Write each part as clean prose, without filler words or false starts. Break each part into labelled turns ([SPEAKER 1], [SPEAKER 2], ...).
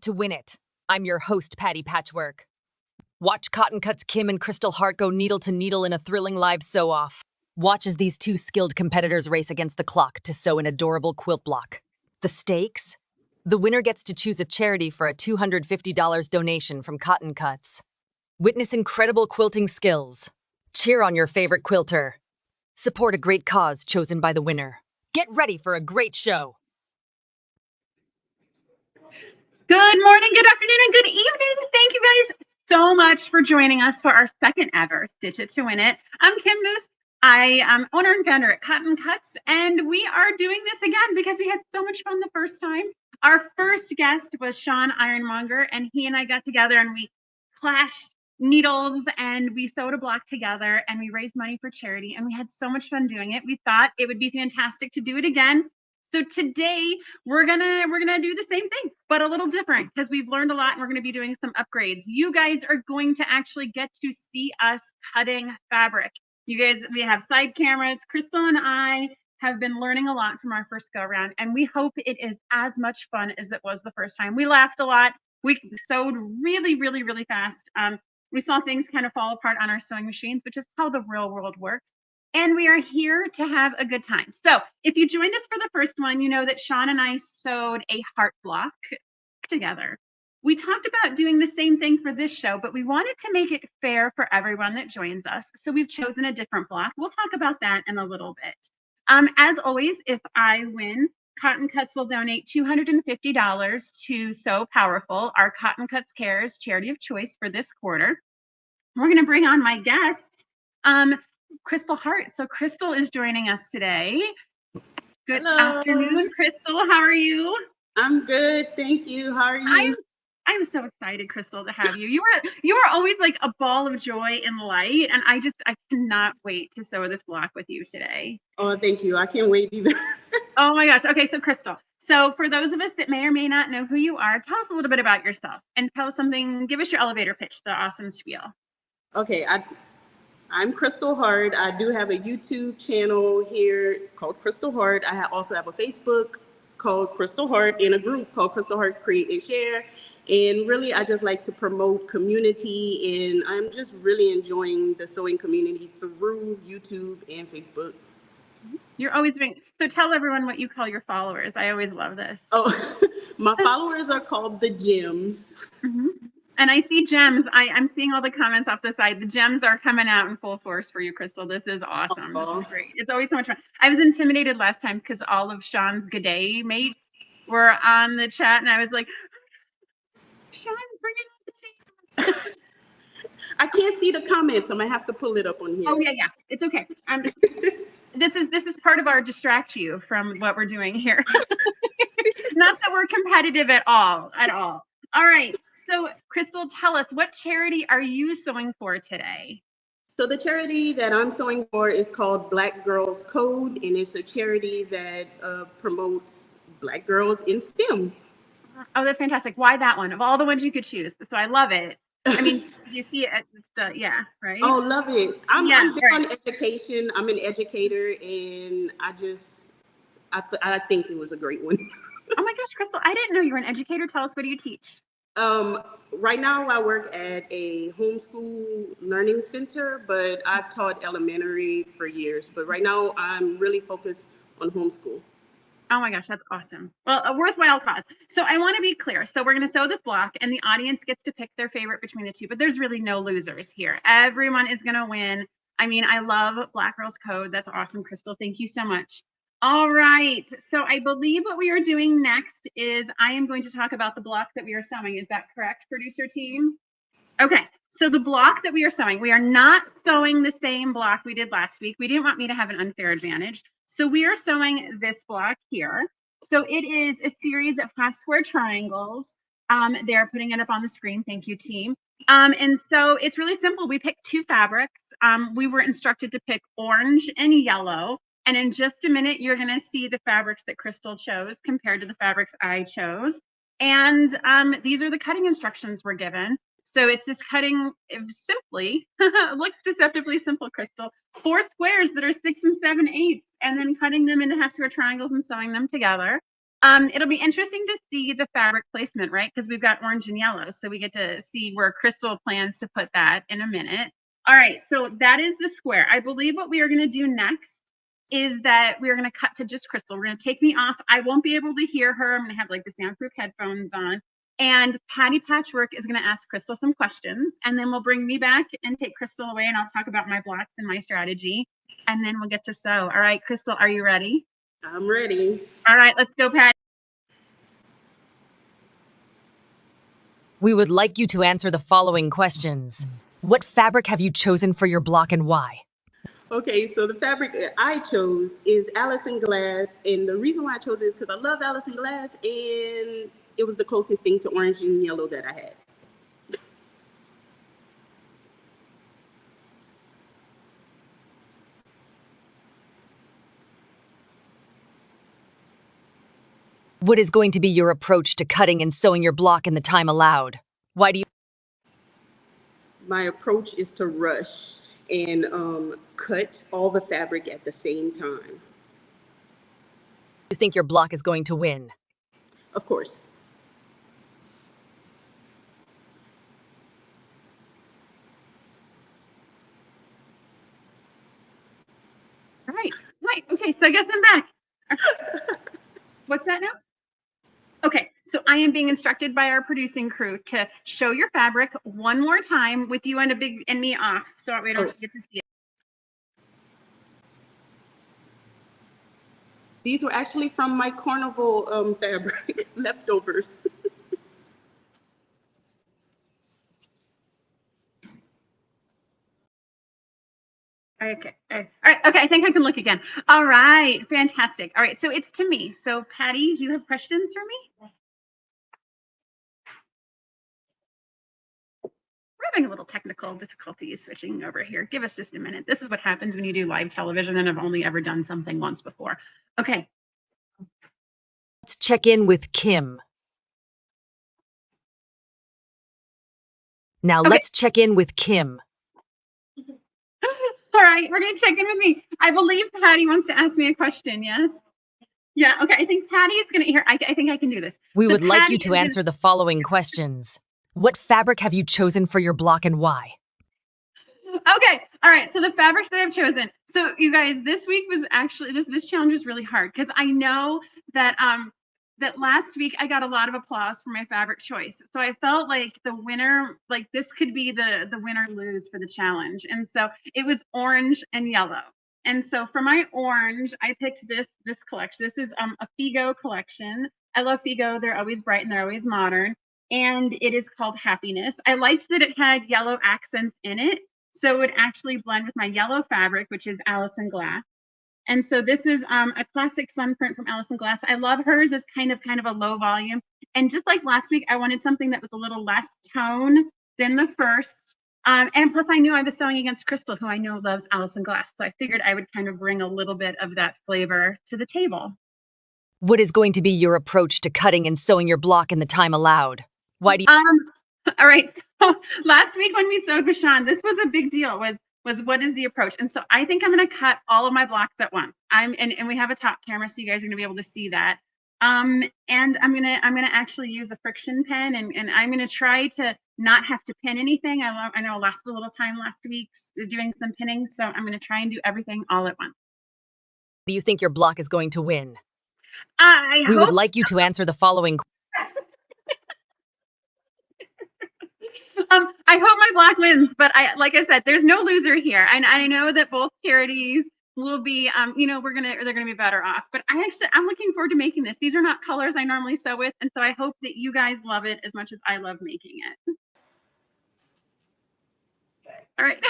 [SPEAKER 1] it to win it. I'm your host, Patty Patchwork. Watch Cotton Cuts Kim and Crystal Hart go needle to needle in a thrilling live sew-off. Watch as these two skilled competitors race against the clock to sew an adorable quilt block. The stakes? The winner gets to choose a charity for a $250 donation from Cotton Cuts. Witness incredible quilting skills. Cheer on your favorite quilter. Support a great cause chosen by the winner. Get ready for a great show.
[SPEAKER 2] Good morning, good afternoon, and good evening. Thank you guys so much for joining us for our second ever Stitch It to Win It. I'm Kim Moose. I am owner and founder at Cotton Cuts, and we are doing this again because we had so much fun the first time. Our first guest was Sean Ironmonger, and he and I got together and we clashed needles and we sewed a block together and we raised money for charity, and we had so much fun doing it. We thought it would be fantastic to do it again. So today we're gonna do the same thing, but a little different because we've learned a lot and we're gonna be doing some upgrades. You guys are going to actually get to see us cutting fabric. You guys, we have side cameras. Crystal and I have been learning a lot from our first go around, and we hope it is as much fun as it was the first time. We laughed a lot. We sewed really, really, really fast. We saw things kind of fall apart on our sewing machines, which is how the real world works. And we are here to have a good time. So if you joined us for the first one, you know that Sean and I sewed a heart block together. We talked about doing the same thing for this show, but we wanted to make it fair for everyone that joins us. So we've chosen a different block. We'll talk about that in a little bit. As always, if I win, Cotton Cuts will donate $250 to So Powerful, our Cotton Cuts Cares charity of choice for this quarter. We're going to bring on my guest, Crystal Hart. So Crystal is joining us today. Good afternoon, Crystal. How are you?
[SPEAKER 3] I'm good, thank you. How are you?
[SPEAKER 2] I'm so excited, Crystal, to have you. You were always like a ball of joy and light, and I cannot wait to sew this block with you today.
[SPEAKER 3] Oh, thank you. I can't wait either.
[SPEAKER 2] Oh my gosh. Okay, so Crystal. So for those of us that may or may not know who you are, tell us a little bit about yourself and tell us something. Give us your elevator pitch, the awesome spiel.
[SPEAKER 3] Okay, I'm Crystal Hart. I do have a YouTube channel here called Crystal Hart. I also have a Facebook called Crystal Hart and a group called Crystal Hart Create and Share. And really, I just like to promote community, and I'm just really enjoying the sewing community through YouTube and Facebook.
[SPEAKER 2] You're always doing, so tell everyone what you call your followers. I always love this.
[SPEAKER 3] Oh, my followers are called the Gems.
[SPEAKER 2] Mm-hmm. And I see gems. I'm seeing all the comments off the side. The gems are coming out in full force for you, Crystal. This is awesome. This is great. It's always so much fun. I was intimidated last time because all of Sean's good day mates were on the chat, and I was like, Sean's bringing up the team.
[SPEAKER 3] I can't see the comments. I'm gonna have to pull it up on here.
[SPEAKER 2] Oh yeah, it's okay. This is part of our distract you from what we're doing here. Not that we're competitive at all. All right. So, Crystal, tell us, what charity are you sewing for today?
[SPEAKER 3] So the charity that I'm sewing for is called Black Girls Code, and it's a charity that promotes Black girls in STEM.
[SPEAKER 2] Oh, that's fantastic. Why that one? Of all the ones you could choose. So I love it. I mean, you see it, yeah, right?
[SPEAKER 3] Oh, love it. I'm big on education. I'm an educator, and I think it was a great one.
[SPEAKER 2] Oh my gosh, Crystal, I didn't know you were an educator. Tell us, what do you teach?
[SPEAKER 3] Right now I work at a homeschool learning center, but I've taught elementary for years. But right now I'm really focused on homeschool.
[SPEAKER 2] Oh my gosh, that's awesome. Well, a worthwhile cause. So I want to be clear. So we're going to sew this block, and the audience gets to pick their favorite between the two, but there's really no losers here. Everyone is going to win. I mean, I love Black Girls Code. That's awesome, Crystal. Thank you so much. All right. So I believe what we are doing next is I am going to talk about the block that we are sewing. Is that correct, producer team? Okay. So the block that we are sewing, we are not sewing the same block we did last week. We didn't want me to have an unfair advantage. So we are sewing this block here. So it is a series of half square triangles. They're putting it up on the screen. Thank you, team. And so it's really simple. We picked two fabrics. We were instructed to pick orange and yellow. And in just a minute, you're going to see the fabrics that Crystal chose compared to the fabrics I chose. And these are the cutting instructions we're given. So it's just cutting simply, looks deceptively simple, Crystal, 4 squares that are 6 and 7/8, and then cutting them into half square triangles and sewing them together. It'll be interesting to see the fabric placement, right? Because we've got orange and yellow. So we get to see where Crystal plans to put that in a minute. All right, so that is the square. I believe what we are going to do next is that we're going to cut to just Crystal. We're going to take me off. I won't be able to hear her. I'm going to have like the soundproof headphones on. And Patty Patchwork is going to ask Crystal some questions. And then we'll bring me back and take Crystal away. And I'll talk about my blocks and my strategy. And then we'll get to sew. All right, Crystal, are you ready?
[SPEAKER 3] I'm ready.
[SPEAKER 2] All right, let's go, Patty.
[SPEAKER 1] We would like you to answer the following questions. What fabric have you chosen for your block and why?
[SPEAKER 3] Okay, so the fabric that I chose is Allison Glass, and the reason why I chose it is because I love Allison Glass, and it was the closest thing to orange and yellow that I had.
[SPEAKER 1] What is going to be your approach to cutting and sewing your block in the time allowed? Why do you
[SPEAKER 3] My approach is to rush and cut all the fabric at the same time.
[SPEAKER 1] think your block is going to win?
[SPEAKER 3] Of course.
[SPEAKER 2] Right. Okay, so I guess I'm back. What's that now? Okay, so I am being instructed by our producing crew to show your fabric one more time with you and me off, so we don't get to see it.
[SPEAKER 3] These were actually from my carnival fabric leftovers.
[SPEAKER 2] Okay. All right. Okay. I think I can look again. All right. Fantastic. All right. So it's to me. So Patty, do you have questions for me? We're having a little technical difficulties switching over here. Give us just a minute. This is what happens when you do live television, and I've only ever done something once before. Okay.
[SPEAKER 1] Let's check in with Kim. Now let's check in with Kim.
[SPEAKER 2] All right, we're going to check in with me. I believe Patty wants to ask me a question, yes? Yeah, okay. I think Patty is going to hear. I think I can do this.
[SPEAKER 1] We would like you to answer the following questions. What fabric have you chosen for your block and why?
[SPEAKER 2] Okay. All right. So the fabrics that I've chosen. So you guys, this week was actually this challenge was really hard because I know that that last week I got a lot of applause for my fabric choice. So I felt like the winner, like this could be the winner lose for the challenge. And so it was orange and yellow. And so for my orange, I picked this collection. This is a Figo collection. I love Figo. They're always bright and they're always modern. And it is called Happiness. I liked that it had yellow accents in it. So it would actually blend with my yellow fabric, which is Allison Glass. And so this is a classic sun print from Allison Glass. I love hers as kind of a low volume. And just like last week, I wanted something that was a little less tone than the first. And plus I knew I was sewing against Crystal, who I know loves Allison Glass. So I figured I would kind of bring a little bit of that flavor to the table.
[SPEAKER 1] What is going to be your approach to cutting and sewing your block in the time allowed? Why do you
[SPEAKER 2] all right. So last week when we sewed with Sean, this was a big deal, was what is the approach? And so I think I'm going to cut all of my blocks at once. And we have a top camera, so you guys are going to be able to see that. And I'm going to actually use a friction pen, and I'm going to try to not have to pin anything. I know I lasted a little time last week doing some pinning, so I'm going to try and do everything all at once.
[SPEAKER 1] Do you think your block is going to win?
[SPEAKER 2] We
[SPEAKER 1] would like you to answer the following.
[SPEAKER 2] I hope my block wins, but like I said, there's no loser here. And I know that both charities will be, they're gonna be better off. But I'm looking forward to making this. These are not colors I normally sew with, and so I hope that you guys love it as much as I love making it. All right.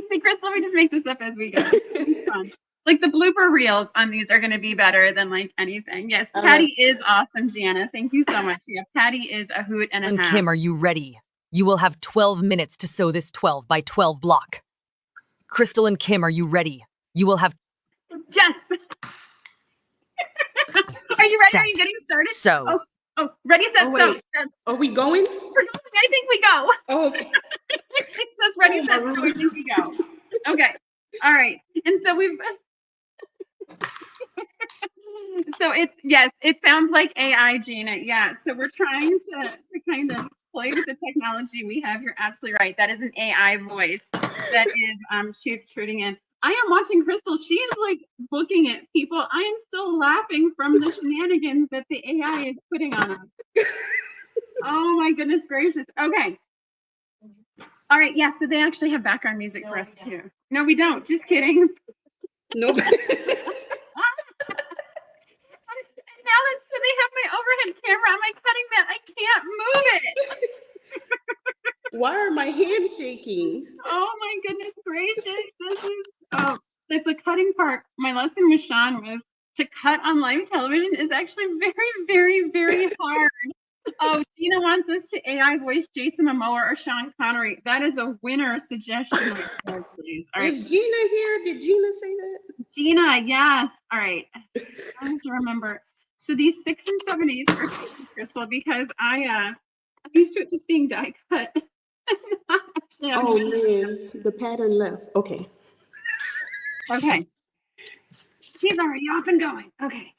[SPEAKER 2] See, Crystal, we just make this up as we go. It's fun. Like the blooper reels on these are going to be better than like anything. Yes, Patty is awesome, Gianna. Thank you so much. Yeah, Patty is a hoot and a half.
[SPEAKER 1] Kim, are you ready? You will have 12 minutes to sew this 12 by 12 block. Crystal and Kim, are you ready? You will have.
[SPEAKER 2] Yes. Are you ready? Set. Are you getting started?
[SPEAKER 1] So.
[SPEAKER 2] Oh, ready, set, sew.
[SPEAKER 3] Are we going?
[SPEAKER 2] We're going. I think we go.
[SPEAKER 3] Oh, okay.
[SPEAKER 2] It says ready, set, sew. I think we go. Okay. All right. And so we've. So it sounds like AI, Gina. Yeah. So we're trying to kind of play with the technology we have. You're absolutely right. That is an AI voice that is shooting in. I am watching Crystal. She is like looking at people. I am still laughing from the shenanigans that the AI is putting on us. Oh my goodness gracious. Okay. All right. Yeah. So they actually have background music for us too. No, we don't. Just kidding.
[SPEAKER 3] Nope.
[SPEAKER 2] Now that so they have my overhead camera on my cutting mat, I can't move it.
[SPEAKER 3] Why are my hands shaking?
[SPEAKER 2] Oh my goodness gracious! This is the cutting part. My lesson with Sean was to cut on live television is actually very hard. Oh, Gina wants us to AI voice Jason Momoa or Sean Connery. That is a winner suggestion right there, please. All right.
[SPEAKER 3] Is Gina here? Did Gina say that?
[SPEAKER 2] Gina, yes. All right. I have to remember. So these 6 and 7/8 are Crystal because I'm used to it just being die cut. Actually,
[SPEAKER 3] Oh man, the pattern left. Okay.
[SPEAKER 2] Okay. She's already off and going. Okay.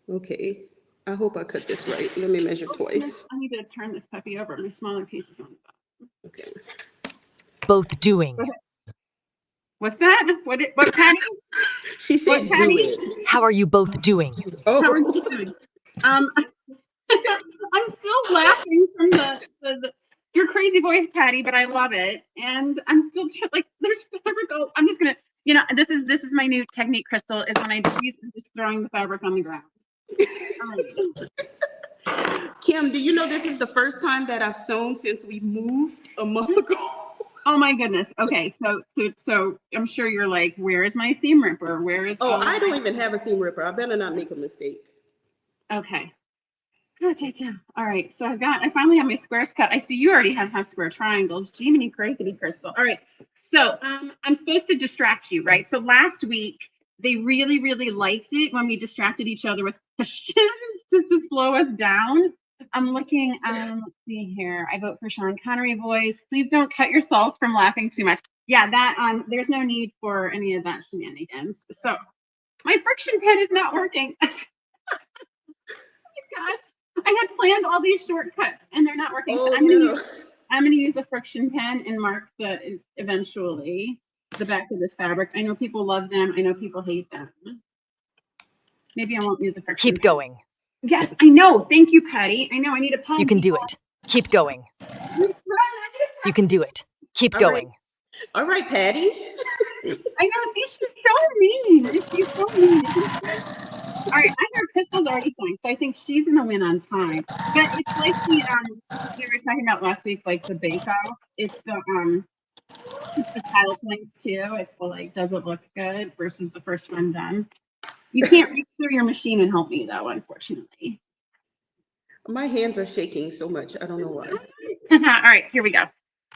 [SPEAKER 3] Okay. I hope I cut this right. Let me measure twice.
[SPEAKER 2] I need to turn this puppy over. My smaller pieces on top.
[SPEAKER 3] Okay.
[SPEAKER 1] Both doing.
[SPEAKER 2] What's that? What Patty?
[SPEAKER 3] She said
[SPEAKER 2] What, Patty?
[SPEAKER 3] do it.
[SPEAKER 1] How are you both doing?
[SPEAKER 2] How are
[SPEAKER 3] Oh.
[SPEAKER 2] you doing? I'm still laughing from the your crazy voice, Patty, but I love it. And I'm still like there's fabric. I'm just gonna, this is my new technique, Crystal, is when I do these, I'm just throwing the fabric on the ground.
[SPEAKER 3] Kim, do you know this is the first time that I've sewn since we moved a month ago?
[SPEAKER 2] Oh my goodness. Okay, so I'm sure you're like, where is my seam ripper? Where is?
[SPEAKER 3] Oh, I don't even have a seam ripper. I better not make a mistake.
[SPEAKER 2] Okay. All right, so I finally have my squares cut. I see you already have half square triangles. Jiminy crickety, Crystal. All right, so I'm supposed to distract you, right? So last week they really liked it when we distracted each other with questions just to slow us down. I'm looking. Let's see here. I vote for Sean Connery voice. Please don't cut yourselves from laughing too much. Yeah, that there's no need for any of that shenanigans. So my friction pen is not working. Oh my gosh. I had planned all these shortcuts and they're not working. So I'm gonna use a friction pen and mark eventually the back of this fabric. I know people love them. I know people hate them. Maybe I won't use a friction
[SPEAKER 1] Keep
[SPEAKER 2] pen.
[SPEAKER 1] going.
[SPEAKER 2] Yes, I know. Thank you, Patty. I know I need a palm.
[SPEAKER 1] You can do it. Keep going. You can do it. Keep going.
[SPEAKER 3] All right, Patty.
[SPEAKER 2] I know. See, she's so mean. She's so mean. All right, I heard Crystal's already signed, so I think she's gonna win on time. But it's like the we were talking about last week, like the bake-off. It's the style points too. It's the like, does it look good versus the first one done. You can't reach through your machine and help me though, unfortunately.
[SPEAKER 3] My hands are shaking so much. I don't know why.
[SPEAKER 2] All right, here we go.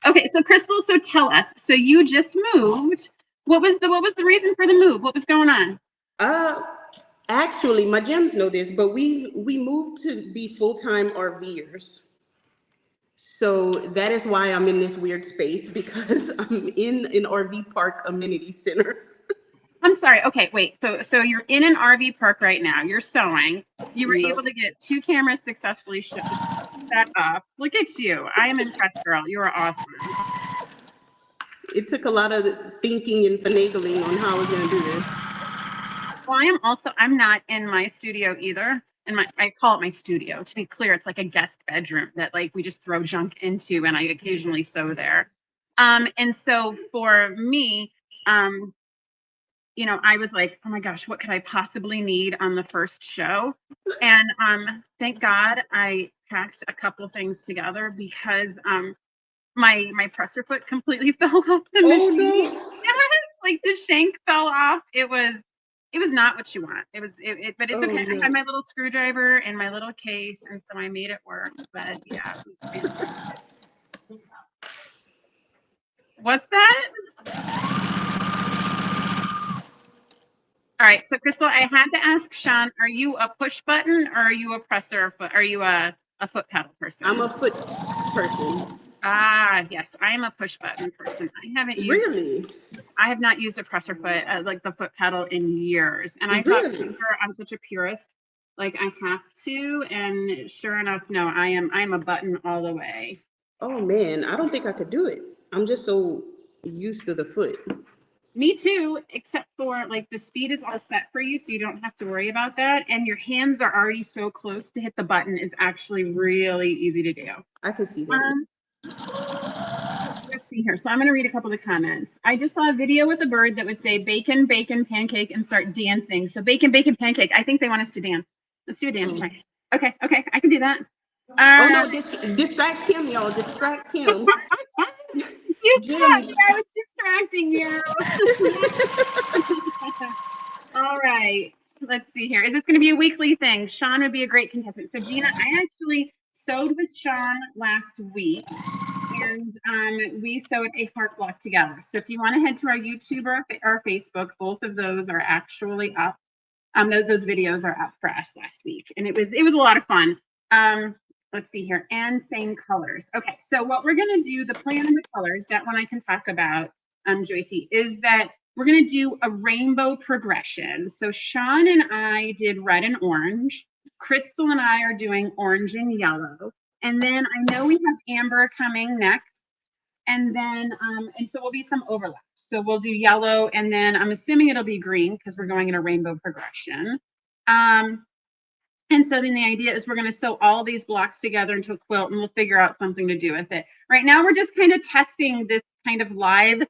[SPEAKER 2] Okay, so Crystal, so tell us. So you just moved. What was the reason for the move? What was going on?
[SPEAKER 3] Actually, my gems know this, but we moved to be full-time RVers. So that is why I'm in this weird space, because I'm in an RV park amenity center.
[SPEAKER 2] I'm sorry. Okay, wait. So you're in an RV park right now. You're sewing. You were able to get 2 cameras successfully set up. Look at you. I am impressed, girl. You are awesome.
[SPEAKER 3] It took a lot of thinking and finagling on how I was going to do this.
[SPEAKER 2] Well, I'm not in my studio either. And I call it my studio. To be clear, it's like a guest bedroom that like we just throw junk into, and I occasionally sew there. And so for me, I was like, oh my gosh, what could I possibly need on the first show? And thank God I packed a couple things together because my presser foot completely fell off the machine.
[SPEAKER 3] No.
[SPEAKER 2] Yes, like the shank fell off. It was not what you want. But it's okay.
[SPEAKER 3] No.
[SPEAKER 2] I had my little screwdriver and my little case, and so I made it work. But yeah, it was fantastic. What's that? All right, so Crystal, I had to ask Sean, are you a push button or are you a presser foot? Are you a foot pedal person?
[SPEAKER 3] I'm a foot person.
[SPEAKER 2] Ah, yes, I am a push button person. I haven't used I have not used a presser foot, like the foot pedal, in years. And I thought,
[SPEAKER 3] Really?
[SPEAKER 2] sure, I'm such a purist, like I have to. And sure enough, no, I'm a button all the way.
[SPEAKER 3] Oh man, I don't think I could do it. I'm just so used to the foot.
[SPEAKER 2] Me too, except for like the speed is all set for you, so you don't have to worry about that. And your hands are already so close to hit the button is actually really easy to do.
[SPEAKER 3] I can see that.
[SPEAKER 2] Let's see here. So I'm going to read a couple of the comments. I just saw a video with a bird that would say bacon, bacon, pancake, and start dancing. So bacon, bacon, pancake. I think they want us to dance. Let's do a dance. Okay, I can do that.
[SPEAKER 3] Oh no, distract him, y'all. Distract him.
[SPEAKER 2] You caught me. I was distracting you. All right. Let's see here. Is this going to be a weekly thing? Sean would be a great contestant. So Gina, I actually sewed with Sean last week, and we sewed a heart block together. So if you want to head to our YouTube or our Facebook, both of those are actually up. Those videos are up for us last week, and it was a lot of fun. Let's see here, and same colors. Okay, so what we're gonna do, the plan of the colors, that one I can talk about, Joy T, is that we're gonna do a rainbow progression. So Sean and I did red and orange. Crystal and I are doing orange and yellow. And then I know we have Amber coming next. And then, and so will be some overlap. So we'll do yellow, and then I'm assuming it'll be green because we're going in a rainbow progression. And so then the idea is we're going to sew all these blocks together into a quilt, and we'll figure out something to do with it. Right now, we're just kind of testing this kind of live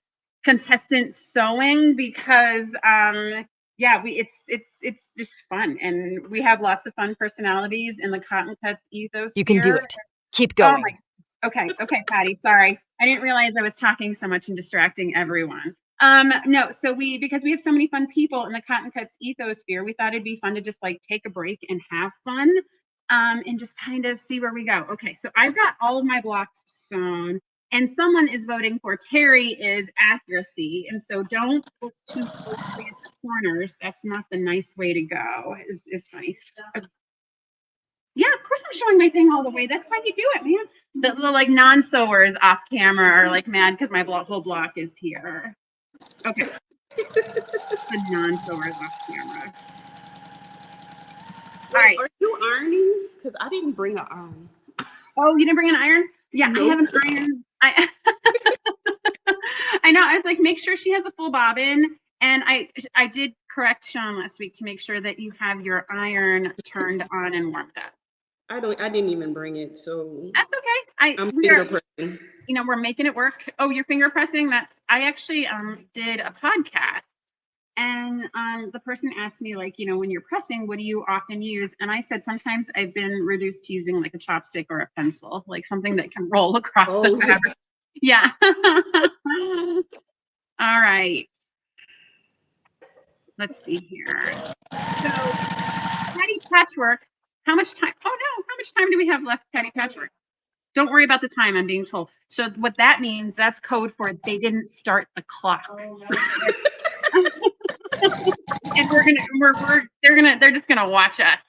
[SPEAKER 2] contestant sewing because, yeah, it's just fun, and we have lots of fun personalities in the Cotton Cuts ethos.
[SPEAKER 1] You can do it. Keep going.
[SPEAKER 2] Oh my goodness. Okay, Patty, sorry. I didn't realize I was talking so much and distracting everyone. No, so because we have so many fun people in the Cotton Cuts ethosphere, we thought it'd be fun to just like take a break and have fun, and just kind of see where we go. Okay, so I've got all of my blocks sewn, and someone is voting for Terry is accuracy, and so don't look too closely at the corners. That's not the nice way to go. Is funny. Yeah, of course I'm showing my thing all the way. That's how you do it, man. The like non-sewers off camera are like mad because my whole block is here. Okay. The non-sewers off camera. All right.
[SPEAKER 3] Are you ironing? Because I didn't bring an iron.
[SPEAKER 2] Oh, you didn't bring an iron? Yeah,
[SPEAKER 3] Nope.
[SPEAKER 2] I have an iron. I know. I was like, make sure she has a full bobbin. And I did correct Sean last week to make sure that you have your iron turned on and warmed up.
[SPEAKER 3] I didn't even bring it, so
[SPEAKER 2] that's okay.
[SPEAKER 3] I'm finger pressing.
[SPEAKER 2] You know, we're making it work. Oh, you're finger pressing. I actually did a podcast, and the person asked me, like, you know, when you're pressing, what do you often use? And I said sometimes I've been reduced to using like a chopstick or a pencil, like something that can roll across the fabric. Yeah. All right. Let's see here. So, Patty Patchwork. How much time? Oh no, how much time do we have left, Patty Patchwork? Don't worry about the time, I'm being told. So what that means, that's code for they didn't start the clock. And they're just gonna watch us.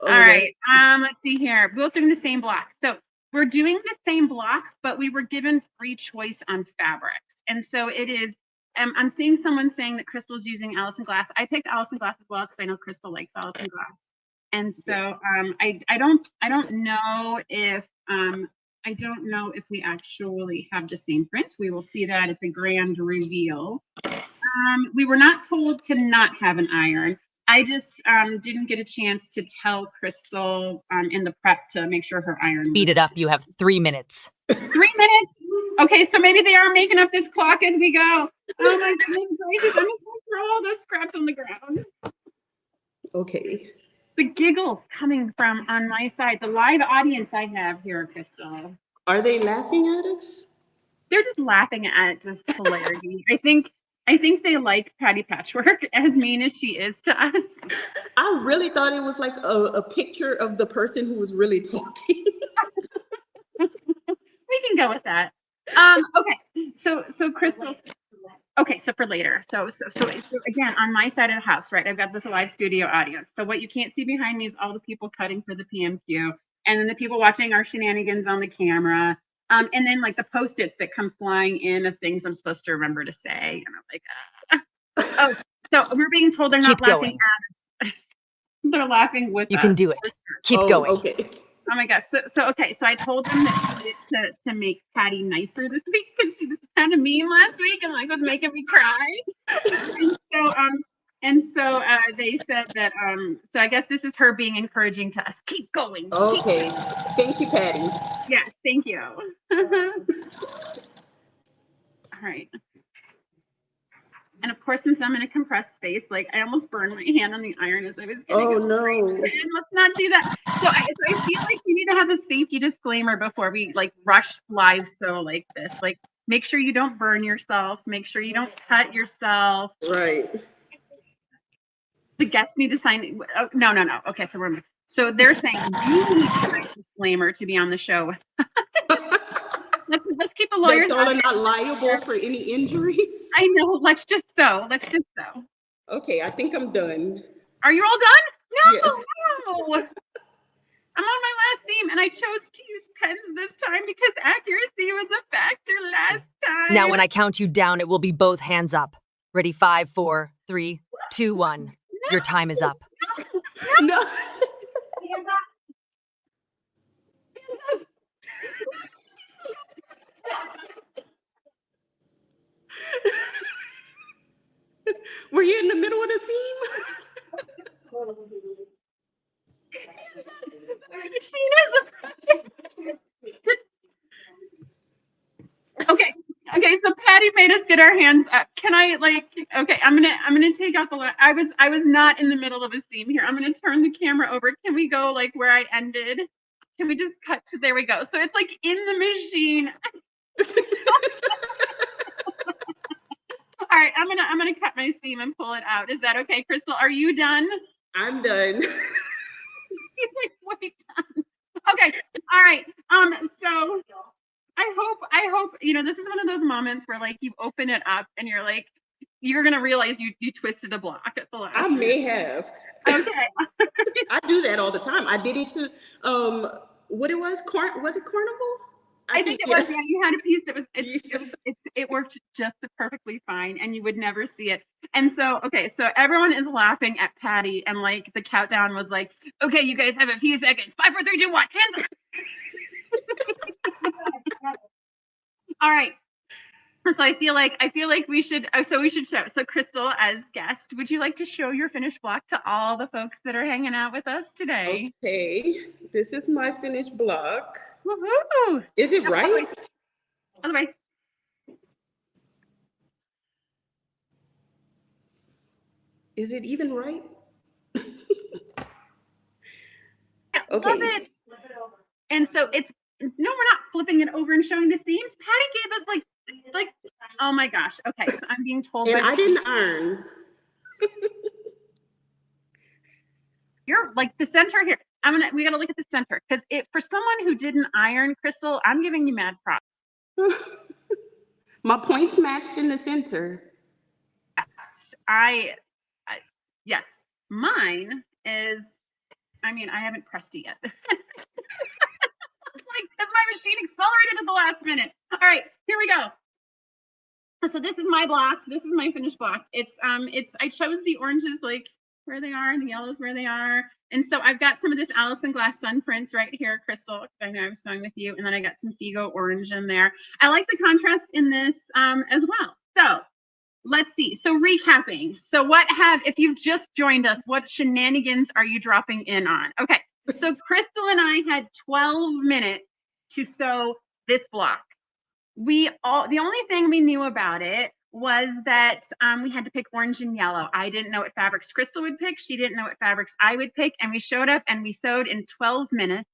[SPEAKER 2] All right. Let's see here. We're both doing the same block. So we're doing the same block, but we were given free choice on fabrics. And so it is, I'm seeing someone saying that Crystal's using Allison Glass. I picked Allison Glass as well because I know Crystal likes Allison Glass. And so I don't know if we actually have the same print. We will see that at the grand reveal. We were not told to not have an iron. I just didn't get a chance to tell Crystal in the prep to make sure her iron.
[SPEAKER 1] Speed it up. You have 3 minutes.
[SPEAKER 2] 3 minutes? Okay, so maybe they are making up this clock as we go. Oh my goodness gracious! I'm just gonna throw all those scraps on the ground.
[SPEAKER 3] Okay.
[SPEAKER 2] The giggles coming from on my side, the live audience I have here, Crystal.
[SPEAKER 3] Are they laughing at us?
[SPEAKER 2] They're just laughing at just hilarity. I think they like Patty Patchwork, as mean as she is to us.
[SPEAKER 3] I really thought it was like a picture of the person who was really talking.
[SPEAKER 2] We can go with that. Okay, so Crystal. Okay, so for later. So again, on my side of the house, right? I've got this live studio audience. So what you can't see behind me is all the people cutting for the PMQ, and then the people watching our shenanigans on the camera. And then like the Post-its that come flying in of things I'm supposed to remember to say. And I'm like, oh, so we're being told they're not
[SPEAKER 1] Keep
[SPEAKER 2] laughing
[SPEAKER 1] going.
[SPEAKER 2] at us. They're laughing with
[SPEAKER 1] You
[SPEAKER 2] us.
[SPEAKER 1] can do it. Keep going.
[SPEAKER 3] Okay.
[SPEAKER 2] Oh my gosh. So okay. So I told them that we needed to make Patty nicer this week because she was kind of mean last week and like was making me cry. And so they said that so I guess this is her being encouraging to us. Keep going.
[SPEAKER 3] Okay. Thank you, Patty.
[SPEAKER 2] Yes, thank you. All right. And of course, since I'm in a compressed space, like I almost burned my hand on the iron as I was getting
[SPEAKER 3] Oh
[SPEAKER 2] it.
[SPEAKER 3] no.
[SPEAKER 2] And let's not do that. So I feel like we need to have a safety disclaimer before we like rush live so like this. Like make sure you don't burn yourself. Make sure you don't cut yourself.
[SPEAKER 3] Right.
[SPEAKER 2] The guests need to sign. Oh, no. Okay, so they're saying you need to sign a disclaimer to be on the show. Let's keep the lawyers.
[SPEAKER 3] That y'all are not liable for any injuries.
[SPEAKER 2] I know. Let's just so.
[SPEAKER 3] Okay, I think I'm done.
[SPEAKER 2] Are you all done?
[SPEAKER 3] Yeah.
[SPEAKER 2] No. I'm on my last seam, and I chose to use pens this time because accuracy was a factor last time.
[SPEAKER 1] Now, when I count you down, it will be both hands up. Ready? 5, 4, 3, 2, 1. Your time is up.
[SPEAKER 3] No.
[SPEAKER 2] Hands up.
[SPEAKER 3] Were you in the middle of the seam? Okay, so Patty made us get our hands up. Can I okay, I'm gonna take out the I was not in the middle of a seam here. I'm gonna turn the camera over. Can we go like where I ended? Can we just cut to there we go. So it's like in the machine. All right, I'm gonna cut my seam and pull it out. Is that okay, Crystal? Are you done? I'm done.
[SPEAKER 2] She's like, wait, done. Okay, all right. So I hope this is one of those moments where like you open it up and you're like, you're gonna realize you twisted a block at the last.
[SPEAKER 3] I may have.
[SPEAKER 2] Okay.
[SPEAKER 3] I do that all the time. I did it to what it was it Carnival?
[SPEAKER 2] I think it was. Yeah, you had a piece that was it worked just perfectly fine, and you would never see it. And so, okay, so everyone is laughing at Patty, and like the countdown was like, okay, you guys have a few seconds. 5, 4, 3, 2, 1. Hands up. All right. So I feel like we should show. So Crystal, as guest, would you like to show your finished block to all the folks that are hanging out with us today?
[SPEAKER 3] Okay, this is my finished block.
[SPEAKER 2] Woohoo!
[SPEAKER 3] Is it right?
[SPEAKER 2] Other way.
[SPEAKER 3] Is it even right?
[SPEAKER 2] Okay. Love it. And so it's no, we're not flipping it over and showing the seams. Patty gave us like oh my gosh. Okay, so I'm being told.
[SPEAKER 3] And I didn't iron.
[SPEAKER 2] You're like the center here. We gotta look at the center because for someone who didn't iron, Crystal, I'm giving you mad props.
[SPEAKER 3] My points matched in the center.
[SPEAKER 2] Yes, yes. Mine is. I mean, I haven't pressed it yet. It's like because my machine accelerated at the last minute. All right, here we go. So this is my block. This is my finished block. I chose the oranges like where they are and the yellows where they are. And so I've got some of this Allison Glass sun prints right here, Crystal. I know I was sewing with you. And then I got some Figo orange in there. I like the contrast in this as well. So let's see. So recapping. So if you've just joined us, what shenanigans are you dropping in on? Okay. So Crystal and I had 12 minutes to sew this block. The only thing we knew about it was that we had to pick orange and yellow. I didn't know what fabrics Crystal would pick. She didn't know what fabrics I would pick. And we showed up and we sewed in 12 minutes.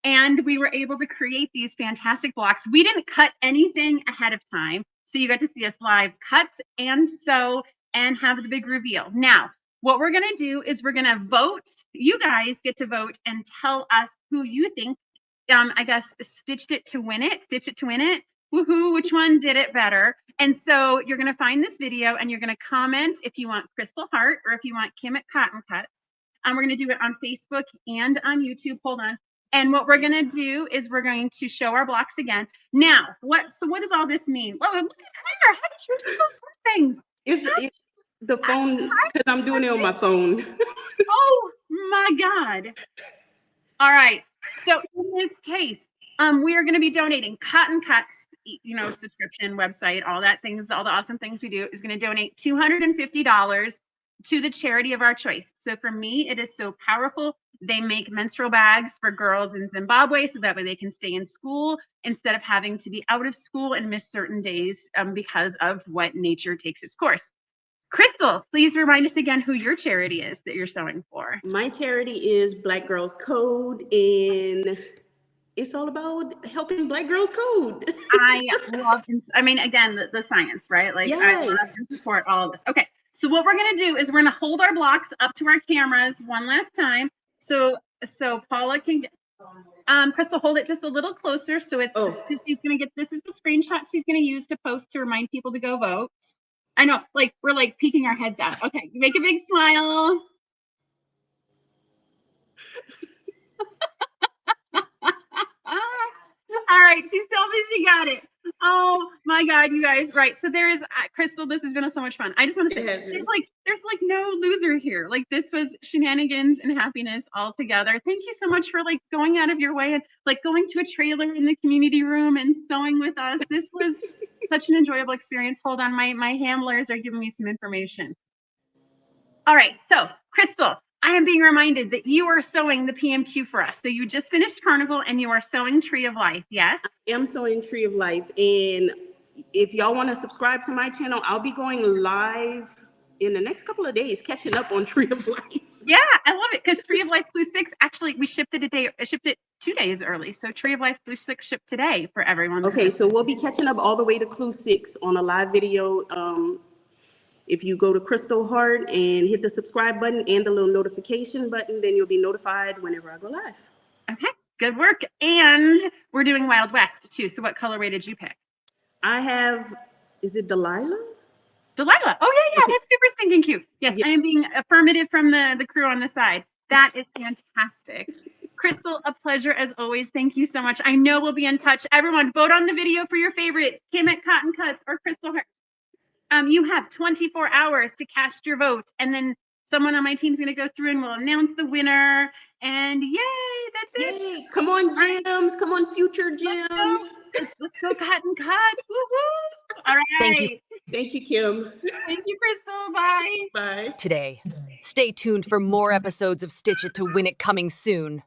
[SPEAKER 2] And we were able to create these fantastic blocks. We didn't cut anything ahead of time. So you got to see us live cut and sew and have the big reveal. Now, what we're going to do is we're going to vote. You guys get to vote and tell us who you think, I guess, stitched it to win it. Woohoo, which one did it better? And so you're going to find this video and you're going to comment if you want Crystal Hart or if you want Kim at Cotton Cuts. We're going to do it on Facebook and on YouTube. Hold on. And what we're going to do is we're going to show our blocks again. Now, what does all this mean? Oh, look at her. How did you do those things?
[SPEAKER 3] It's the phone, because I'm doing it on my phone.
[SPEAKER 2] Oh my God. All right. So in this case, we are going to be donating Cotton Cuts, subscription website, all the awesome things we do is going to donate $250 to the charity of our choice. So for me, it is so powerful. They make menstrual bags for girls in Zimbabwe so that way they can stay in school instead of having to be out of school and miss certain days because of what nature takes its course. Crystal, please remind us again who your charity is that you're sewing for.
[SPEAKER 3] My charity is Black Girls Code, and it's all about helping Black girls code.
[SPEAKER 2] I love, again, the science, right? Like, yes. I love and support all of this. Okay, so what we're going to do is we're going to hold our blocks up to our cameras one last time. So Paula can get, Crystal, hold it just a little closer. So she's going to get, this is the screenshot she's going to use to post to remind people to go vote. I know, like, we're like peeking our heads out. Okay, you make a big smile. All right, she's telling me she got it. Oh my God, you guys! Right, so there is Crystal. This has been so much fun. I just want to say, there's like no loser here. Like, this was shenanigans and happiness all together. Thank you so much for like going out of your way and like going to a trailer in the community room and sewing with us. This was such an enjoyable experience. Hold on, my handlers are giving me some information. All right, so Crystal, I am being reminded that you are sewing the PMQ for us. So you just finished Carnival and you are sewing Tree of Life, yes?
[SPEAKER 3] I am sewing Tree of Life. And if y'all want to subscribe to my channel, I'll be going live in the next couple of days, catching up on Tree of Life.
[SPEAKER 2] Yeah, I love it because Tree of Life Blue 6, actually, we shipped it 2 days early. So Tree of Life Blue 6 shipped today for everyone.
[SPEAKER 3] Okay, so we'll be catching up all the way to Clue 6 on a live video. If you go to Crystal Hart and hit the subscribe button and the little notification button, then you'll be notified whenever I go live.
[SPEAKER 2] Okay, good work. And we're doing Wild West too. So what colorway did you pick?
[SPEAKER 3] I have, is it Delilah?
[SPEAKER 2] Delilah. Oh yeah, okay. That's super stinking cute. Yes, yeah. I am being affirmative from the crew on the side. That is fantastic. Crystal, a pleasure as always. Thank you so much. I know we'll be in touch. Everyone, vote on the video for your favorite, Kim at Cotton Cuts or Crystal Hart. You have 24 hours to cast your vote, and then someone on my team is going to go through and we'll announce the winner. And yay, that's it.
[SPEAKER 3] Yay. Come on, Gems. Come on, future Gems.
[SPEAKER 2] Let's go Cotton Cuts. Woo woo. All right.
[SPEAKER 3] Thank you, Kim.
[SPEAKER 2] Thank you, Crystal. Bye.
[SPEAKER 3] Bye.
[SPEAKER 1] Today. Stay tuned for more episodes of Stitch It to Win It coming soon.